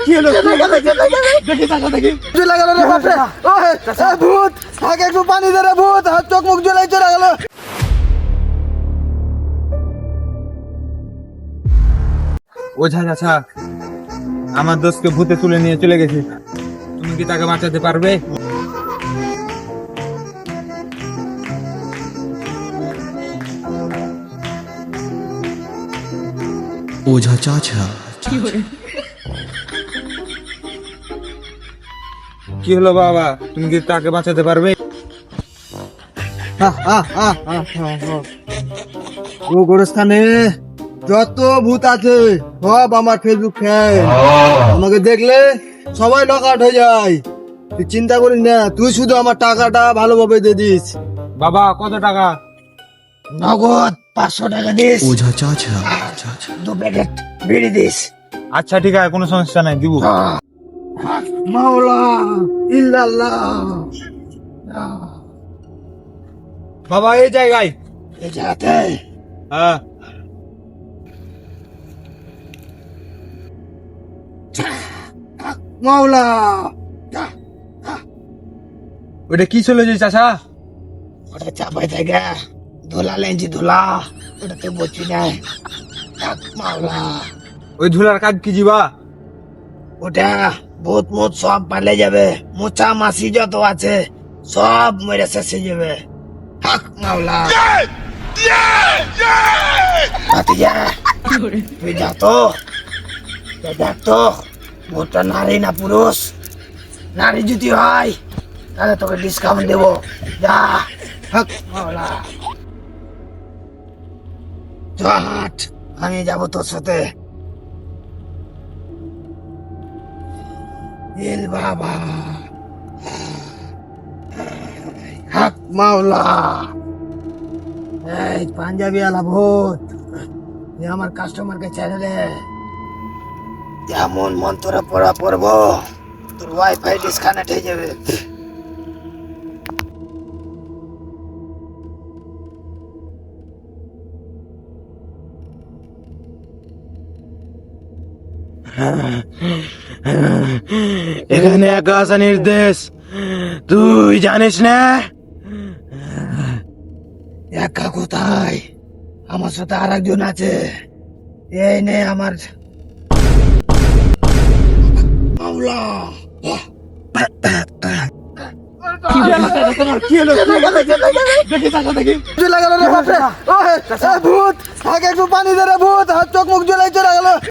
কি হলো চলে গেল রে বাপরে ভূত আগে একটু পানি দে রে ভূত হাত চোখ মুখ জ্বলাই চলে গেল ওঝা চাচা আমার দোস্তকে ভূতে তুলে নিয়ে চলে গেছে, তুমি কি তাকে বাঁচাতে পারবে? ওঝা চাচা কি হলো বাবা, তুমি কি তাকে বাঁচাতে পারবে? ও গোরস্থানে যত ভূত আছে সব আমার ফেসবুক ফ্যান, আমাকে দেখলে সবাই লক আউট হয়ে যায়। তুই চিন্তা করিস না, তুই শুধু আমার টাকাটা ভালোভাবে দিয়ে দিস। বাবা কত টাকা? নগদ 500 টাকা দিস, ওঝা চাচা 2 প্যাকেট বিড়ি দিস। আচ্ছা ঠিক আছে, কোনো সমস্যা নাই, দিব। মাওলা ইল্লাল্লাহ। বাবা এই জায়গায়, এই জায়গাতে হ্যাঁ মাওলা ওটা কি ছিল যে চাচা? ওটা চাপাই থাকে ধুলা লেঞ্জি ধুলা, ওটাতে বসি নাই। মাওলা ওই ধুলার কাজ কি দিবা? ওটা ভূত মুত সব পালে যাবে, মোচা মাসি যত আছে সব মেরে শেষে যাবে। হক মাওলা ভাতিজা, তুই যা তো দেখ তো ভূতটা নারী না পুরুষ। নারী যদি হয় তাহলে তোকে ডিসকাউন্ট দেবো, যা। হক মাওলা হাট, আমি যাবো তোর সাথে। ইল বাবা হক মাওলা। এই পাঞ্জাবি আলা ভূত, তুই আমার কাস্টমারকে ছেড়ে দে। যেমন মন্ত্র পড়া পড়বো তোর ওয়াইফাই ডিসকানেক্ট হয়ে যাবে। এখানে একা আসা নির্দেশ, তুই জানিস না? একা কোথায়, আমার সাথে আর একজন আছে। এই নে আমার মাওলা। ভূত আগে একটু পানি দে রে ভূত হাত চোখ মুখ জ্বলাই